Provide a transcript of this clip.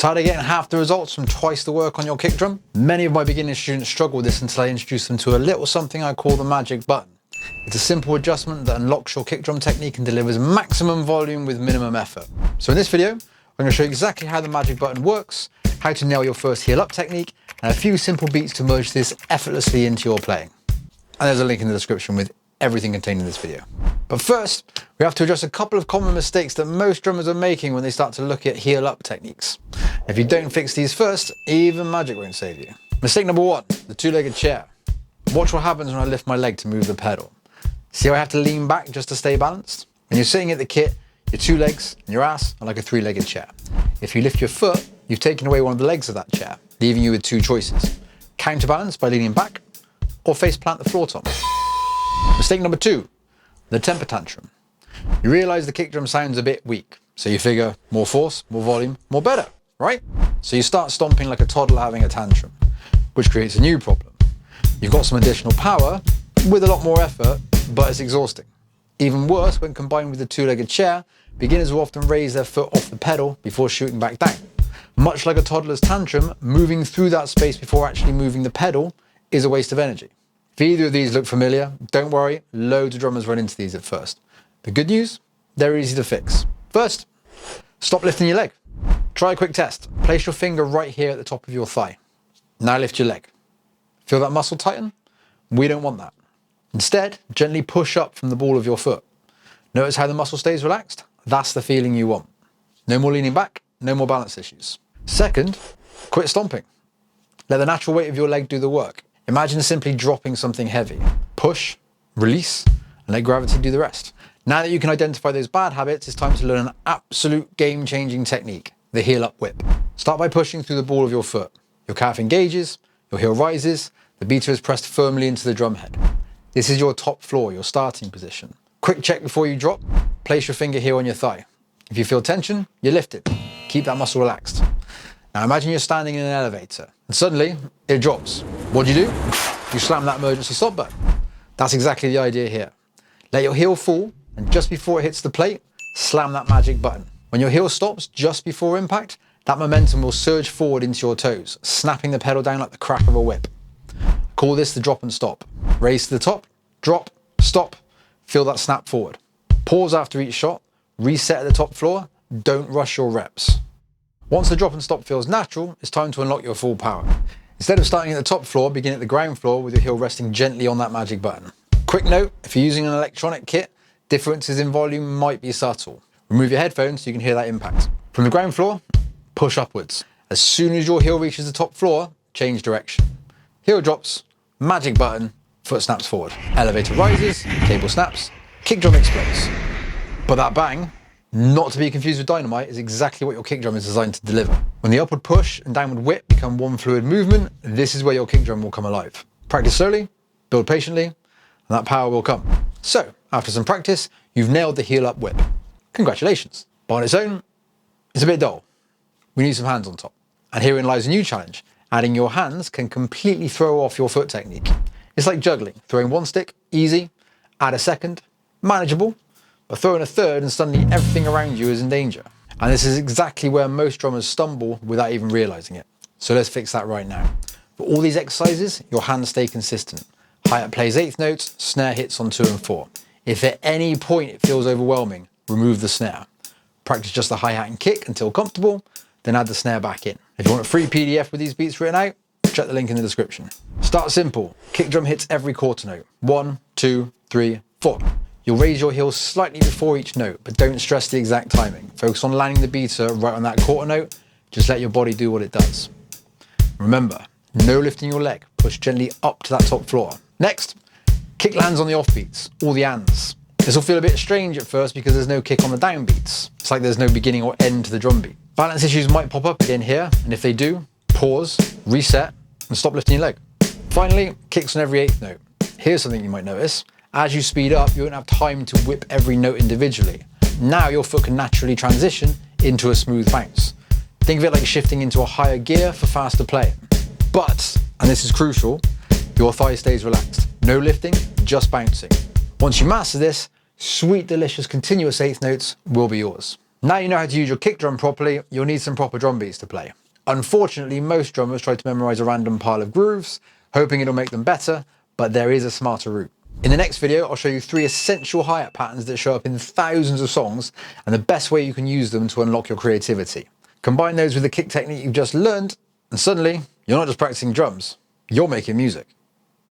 Tired of getting half the results from twice the work on your kick drum? Many of my beginning students struggle with this until I introduce them to a little something I call the magic button. It's a simple adjustment that unlocks your kick drum technique and delivers maximum volume with minimum effort. So in this video, I'm going to show you exactly how the magic button works, how to nail your first heel up technique, and a few simple beats to merge this effortlessly into your playing. And there's a link in the description with everything contained in this video. But first, we have to address a couple of common mistakes that most drummers are making when they start to look at heel up techniques. If you don't fix these first, even magic won't save you. Mistake number one, the two-legged chair. Watch what happens when I lift my leg to move the pedal. See how I have to lean back just to stay balanced? When you're sitting at the kit, your two legs and your ass are like a three-legged chair. If you lift your foot, you've taken away one of the legs of that chair, leaving you with two choices. Counterbalance by leaning back, or face plant the floor tom. Mistake number two, the temper tantrum. You realise the kick drum sounds a bit weak, so you figure more force, more volume, more better, right? So you start stomping like a toddler having a tantrum, which creates a new problem. You've got some additional power with a lot more effort, but it's exhausting. Even worse, when combined with the two-legged chair, beginners will often raise their foot off the pedal before shooting back down. Much like a toddler's tantrum, moving through that space before actually moving the pedal is a waste of energy. If either of these look familiar, don't worry, loads of drummers run into these at first. The good news, they're easy to fix. First, stop lifting your leg. Try a quick test. Place your finger right here at the top of your thigh. Now lift your leg. Feel that muscle tighten? We don't want that. Instead, gently push up from the ball of your foot. Notice how the muscle stays relaxed? That's the feeling you want. No more leaning back, no more balance issues. Second, quit stomping. Let the natural weight of your leg do the work. Imagine simply dropping something heavy. Push, release, and let gravity do the rest. Now that you can identify those bad habits, it's time to learn an absolute game-changing technique, the heel up whip. Start by pushing through the ball of your foot. Your calf engages, your heel rises, the beater is pressed firmly into the drum head. This is your top floor, your starting position. Quick check before you drop, place your finger here on your thigh. If you feel tension, you lift it. Keep that muscle relaxed. Now imagine you're standing in an elevator and suddenly it drops. What do? You slam that emergency stop button. That's exactly the idea here. Let your heel fall and just before it hits the plate, slam that magic button. When your heel stops just before impact, that momentum will surge forward into your toes, snapping the pedal down like the crack of a whip. Call this the drop and stop. Raise to the top, drop, stop, feel that snap forward. Pause after each shot, reset at the top floor, don't rush your reps. Once the drop and stop feels natural, it's time to unlock your full power. Instead of starting at the top floor, begin at the ground floor with your heel resting gently on that magic button. Quick note, if you're using an electronic kit, differences in volume might be subtle. Remove your headphones so you can hear that impact. From the ground floor, push upwards. As soon as your heel reaches the top floor, change direction. Heel drops, magic button, foot snaps forward. Elevator rises, cable snaps, kick drum explodes. But that bang, not to be confused with dynamite, is exactly what your kick drum is designed to deliver. When the upward push and downward whip become one fluid movement, this is where your kick drum will come alive. Practice slowly, build patiently, and that power will come. So, after some practice, you've nailed the heel up whip. Congratulations. But on its own, it's a bit dull. We need some hands on top. And herein lies a new challenge. Adding your hands can completely throw off your foot technique. It's like juggling. Throwing one stick, easy. Add a second, manageable. But throwing a third and suddenly everything around you is in danger. And this is exactly where most drummers stumble without even realizing it. So let's fix that right now. For all these exercises, your hands stay consistent. Hi-hat plays eighth notes, snare hits on 2 and 4. If at any point it feels overwhelming, remove the snare. Practice just the hi-hat and kick until comfortable, then add the snare back in. If you want a free PDF with these beats written out, check the link in the description. Start simple. Kick drum hits every quarter note. 1, 2, 3, 4. You'll raise your heel slightly before each note, but don't stress the exact timing. Focus on landing the beater right on that quarter note. Just let your body do what it does. Remember, no lifting your leg. Push gently up to that top floor. Next, kick lands on the offbeats, all the ands. This will feel a bit strange at first because there's no kick on the downbeats. It's like there's no beginning or end to the drum beat. Balance issues might pop up again here, and if they do, pause, reset, and stop lifting your leg. Finally, kicks on every eighth note. Here's something you might notice. As you speed up, you won't have time to whip every note individually. Now your foot can naturally transition into a smooth bounce. Think of it like shifting into a higher gear for faster playing. But, and this is crucial, your thigh stays relaxed. No lifting, just bouncing. Once you master this, sweet, delicious, continuous eighth notes will be yours. Now you know how to use your kick drum properly, you'll need some proper drum beats to play. Unfortunately, most drummers try to memorize a random pile of grooves, hoping it'll make them better, but there is a smarter route. In the next video, I'll show you 3 essential hi-hat patterns that show up in thousands of songs and the best way you can use them to unlock your creativity. Combine those with the kick technique you've just learned, and suddenly, you're not just practicing drums, you're making music.